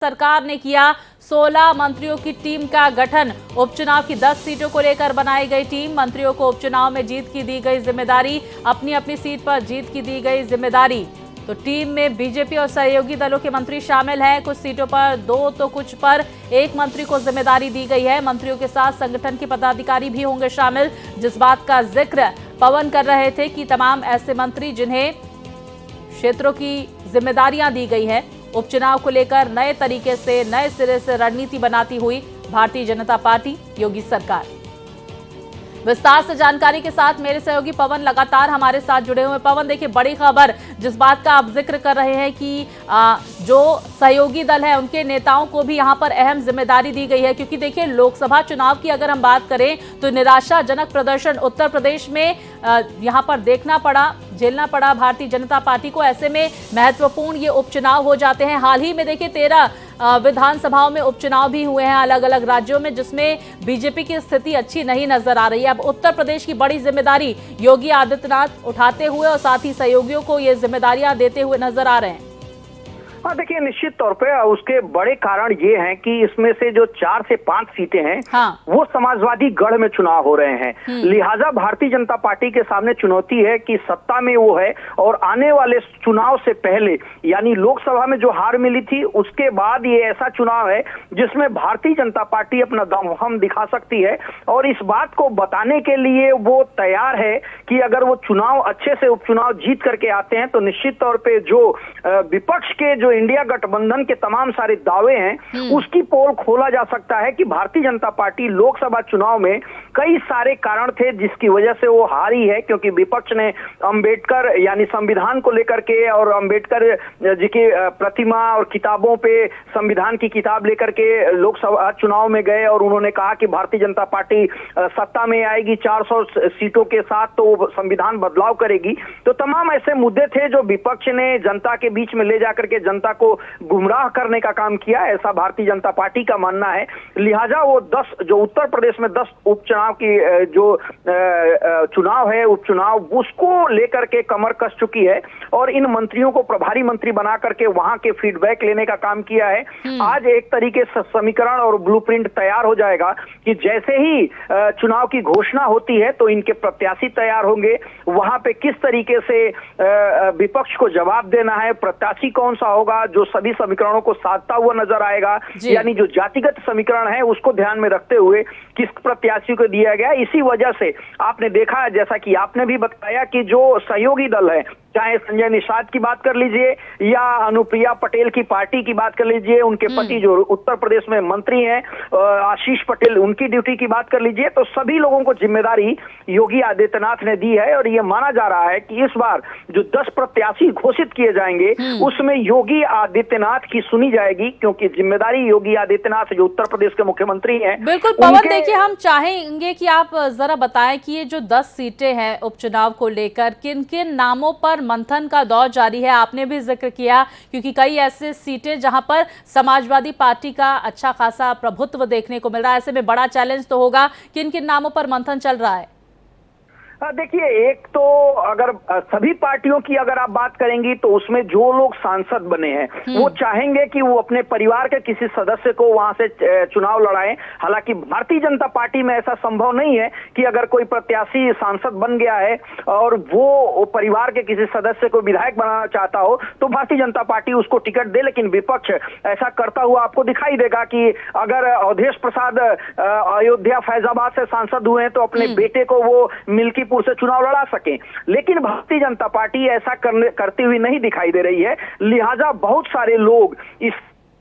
सरकार ने किया 16 मंत्रियों की टीम का गठन। उपचुनाव की 10 सीटों को लेकर बनाई गई टीम। मंत्रियों को उपचुनाव में जीत की दी गई जिम्मेदारी, अपनी अपनी सीट पर जीत की दी गई जिम्मेदारी। तो टीम में बीजेपी और सहयोगी दलों के मंत्री शामिल हैं। कुछ सीटों पर 2 तो कुछ पर 1 मंत्री को जिम्मेदारी दी गई है। मंत्रियों के साथ संगठन के पदाधिकारी भी होंगे शामिल। जिस बात का जिक्र पवन कर रहे थे कि तमाम ऐसे मंत्री जिन्हें क्षेत्रों की जिम्मेदारियां दी गई है, उपचुनाव को लेकर नए तरीके से नए सिरे से रणनीति बनाती हुई भारतीय जनता पार्टी, योगी सरकार। विस्तार से जानकारी के साथ मेरे सहयोगी पवन लगातार हमारे साथ जुड़े हुए। पवन, देखिए बड़ी खबर जिस बात का आप जिक्र कर रहे हैं कि जो सहयोगी दल है उनके नेताओं को भी यहां पर अहम जिम्मेदारी दी गई है, क्योंकि देखिए लोकसभा चुनाव की अगर हम बात करें तो निराशाजनक प्रदर्शन उत्तर प्रदेश में यहां पर झेलना पड़ा भारतीय जनता पार्टी को। ऐसे में महत्वपूर्ण ये उपचुनाव हो जाते हैं। हाल ही में देखिए 13 विधानसभाओं में उपचुनाव भी हुए हैं अलग अलग राज्यों में, जिसमें बीजेपी की स्थिति अच्छी नहीं नजर आ रही है। अब उत्तर प्रदेश की बड़ी जिम्मेदारी योगी आदित्यनाथ उठाते हुए और साथ ही सहयोगियों को ये जिम्मेदारियां देते हुए नजर आ रहे हैं। हाँ, देखिए निश्चित तौर पे उसके बड़े कारण ये हैं कि इसमें से जो 4 से 5 सीटें हैं, हाँ, वो समाजवादी गढ़ में चुनाव हो रहे हैं। लिहाजा भारतीय जनता पार्टी के सामने चुनौती है कि सत्ता में वो है और आने वाले चुनाव से पहले, यानी लोकसभा में जो हार मिली थी उसके बाद ये ऐसा चुनाव है जिसमें भारतीय जनता पार्टी अपना दमखम दिखा सकती है। और इस बात को बताने के लिए वो तैयार है कि अगर वो चुनाव अच्छे से उपचुनाव जीत करके आते हैं तो निश्चित तौर पे जो विपक्ष के जो इंडिया गठबंधन के तमाम सारे दावे हैं उसकी पोल खोला जा सकता है कि भारतीय जनता पार्टी लोकसभा चुनाव में कई सारे कारण थे जिसकी वजह से वो हारी है, क्योंकि विपक्ष ने अंबेडकर यानी संविधान को लेकर के और अंबेडकर जी की प्रतिमा और किताबों पे संविधान की किताब लेकर के लोकसभा चुनाव में गए और उन्होंने कहा कि भारतीय जनता पार्टी सत्ता में आएगी 400 सीटों के साथ तो वो संविधान बदलाव करेगी। तो तमाम ऐसे मुद्दे थे जो विपक्ष ने जनता के बीच में ले जाकर के जनता को गुमराह करने का काम किया, ऐसा भारतीय जनता पार्टी का मानना है। लिहाजा वो 10 जो उत्तर प्रदेश में 10 उपचुनाव की जो चुनाव है उपचुनाव उसको लेकर के कमर कस चुकी है और इन मंत्रियों को प्रभारी मंत्री बना करके वहां के फीडबैक लेने का काम किया है। आज एक तरीके से समीकरण और ब्लूप्रिंट तैयार हो जाएगा कि जैसे ही चुनाव की घोषणा होती है तो इनके प्रत्याशी तैयार होंगे, वहां पे किस तरीके से विपक्ष को जवाब देना है, प्रत्याशी कौन सा होगा जो सभी समीकरणों को साधता हुआ नजर आएगा, यानी जो जातिगत समीकरण है उसको ध्यान में रखते हुए किस प्रत्याशी को दिया गया। इसी वजह से आपने देखा, जैसा कि आपने भी बताया, कि जो सहयोगी दल है, चाहे संजय निषाद की बात कर लीजिए या अनुप्रिया पटेल की पार्टी की बात कर लीजिए, उनके पति जो उत्तर प्रदेश में मंत्री हैं आशीष पटेल, उनकी ड्यूटी की बात कर लीजिए, तो सभी लोगों को जिम्मेदारी योगी आदित्यनाथ ने दी है। और ये माना जा रहा है कि इस बार जो 10 प्रत्याशी घोषित किए जाएंगे उसमें योगी आदित्यनाथ की सुनी जाएगी, क्योंकि जिम्मेदारी योगी आदित्यनाथ जो उत्तर प्रदेश के मुख्यमंत्री हैं। बिल्कुल पवन, देखिए हम चाहेंगे कि आप जरा बताएं कि ये जो 10 सीटें हैं उपचुनाव को लेकर किन किन नामों पर मंथन का दौर जारी है। आपने भी जिक्र किया क्योंकि कई ऐसे सीटें जहां पर समाजवादी पार्टी का अच्छा खासा प्रभुत्व देखने को मिल रहा है। ऐसे में बड़ा चैलेंज तो होगा, किन किन नामों पर मंथन चल रहा है? देखिए, एक तो अगर सभी पार्टियों की अगर आप बात करेंगी तो उसमें जो लोग सांसद बने हैं वो चाहेंगे कि वो अपने परिवार के किसी सदस्य को वहां से चुनाव लड़ाएं। हालांकि भारतीय जनता पार्टी में ऐसा संभव नहीं है कि अगर कोई प्रत्याशी सांसद बन गया है और वो परिवार के किसी सदस्य को विधायक बनाना चाहता हो तो भारतीय जनता पार्टी उसको टिकट दे, लेकिन विपक्ष ऐसा करता हुआ आपको दिखाई देगा कि अगर अवधेश प्रसाद अयोध्या फैजाबाद से सांसद हुए हैं तो अपने बेटे को वो मिल्की से चुनाव लड़ा सके, लेकिन भारतीय जनता पार्टी ऐसा करती हुई नहीं दिखाई दे रही है। लिहाजा बहुत सारे लोग इस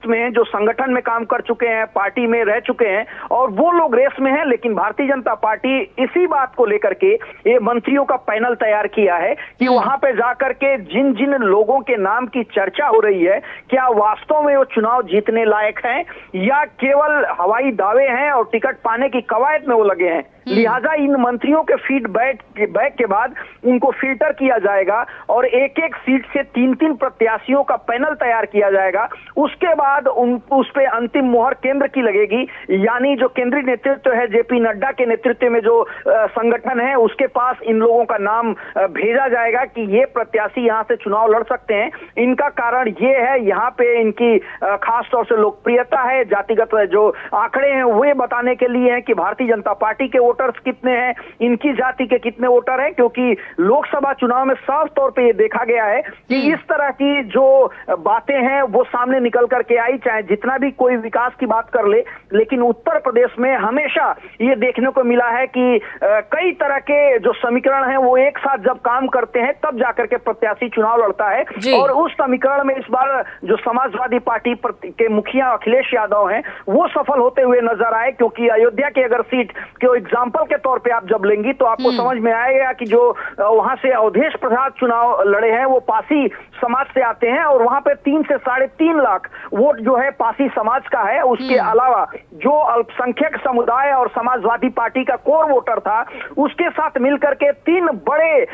में जो संगठन में काम कर चुके हैं, पार्टी में रह चुके हैं और वो लोग रेस में हैं, लेकिन भारतीय जनता पार्टी इसी बात को लेकर के ये मंत्रियों का पैनल तैयार किया है कि वहां पे जाकर के जिन जिन लोगों के नाम की चर्चा हो रही है क्या वास्तव में वो चुनाव जीतने लायक हैं या केवल हवाई दावे हैं और टिकट पाने की कवायद में वो लगे हैं। लिहाजा इन मंत्रियों के फीडबैक के बाद उनको फिल्टर किया जाएगा और एक एक सीट से 3-3 प्रत्याशियों का पैनल तैयार किया जाएगा। उसके बाद उस पे अंतिम मुहर केंद्र की लगेगी, यानी जो केंद्रीय नेतृत्व है जेपी नड्डा के नेतृत्व में जो संगठन है उसके पास इन लोगों का नाम भेजा जाएगा कि ये प्रत्याशी यहाँ से चुनाव लड़ सकते हैं। इनका कारण ये है, यहाँ पे इनकी खास तौर से लोकप्रियता है। जातिगत जो आंकड़े हैं वे बताने के लिए हैं कि भारतीय जनता पार्टी के वोटर्स कितने हैं, इनकी जाति के कितने वोटर हैं, क्योंकि लोकसभा चुनाव में साफ तौर पे ये देखा गया है कि इस तरह की जो बातें हैं वो सामने निकल करके आई, चाहे जितना भी कोई विकास की बात कर ले, लेकिन उत्तर प्रदेश में हमेशा ये देखने को मिला है कि कई तरह के जो समीकरण हैं वो एक साथ जब काम करते हैं तब जाकर के प्रत्याशी चुनाव लड़ता है। और उस समीकरण में इस बार जो समाजवादी पार्टी के मुखिया अखिलेश यादव हैं वो सफल होते हुए नजर आए, क्योंकि अयोध्या की अगर सीट के एग्जाम्पल के तौर पे आप जब लेंगी तो आपको समझ में आएगा कि जो वहां से अवधेश प्रसाद चुनाव लड़े हैं वो पासी समाज से आते हैं और वहां पे 3 से 3.5 लाख वोट जो है पासी समाज का है। उसके अलावा जो अल्पसंख्यक समुदाय और समाजवादी पार्टी का कोर वोटर था उसके साथ मिलकर के 3 बड़े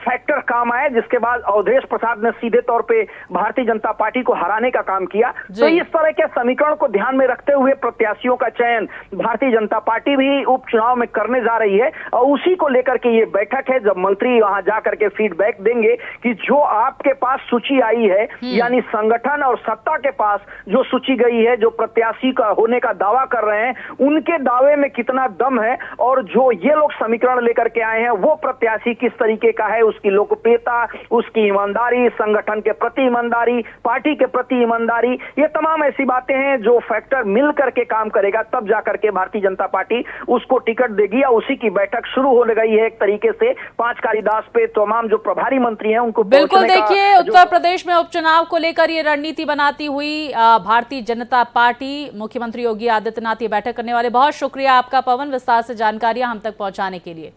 फैक्टर काम आए, जिसके बाद अवधेश प्रसाद ने सीधे तौर पे भारतीय जनता पार्टी को हराने का काम किया। तो इस तरह के समीकरण को ध्यान में रखते हुए प्रत्याशियों का चयन भारतीय जनता पार्टी भी उपचुनाव में करने जा रही है और उसी को लेकर के ये बैठक है जब मंत्री वहां जाकर के फीडबैक देंगे कि जो आपके पास सूची आई है, यानी संगठन और सत्ता के पास जो सूची गई है, जो प्रत्याशी का होने का दावा कर रहे हैं, उनके दावे में कितना दम है और जो ये लोग समीकरण लेकर के आए हैं वो प्रत्याशी किस तरीके का है, उसकी लोकप्रियता, उसकी ईमानदारी, संगठन के प्रति ईमानदारी, पार्टी के प्रति ईमानदारी, ये तमाम ऐसी बातें हैं जो फैक्टर मिल करके काम करेगा, तब जाकर के भारतीय जनता पार्टी उसको टिकट देगी। और उसी की बैठक शुरू होने गई है एक तरीके से 5 कालिदास पे तमाम जो प्रभारी मंत्री हैं उनको बिल्कुल। देखिए, उत्तर प्रदेश में उपचुनाव को लेकर ये रणनीति बनाती हुई भारतीय जनता पार्टी, मुख्यमंत्री योगी आदित्यनाथ ये बैठक करने वाले। बहुत शुक्रिया आपका पवन, विस्तार से जानकारियां हम तक पहुंचाने के लिए।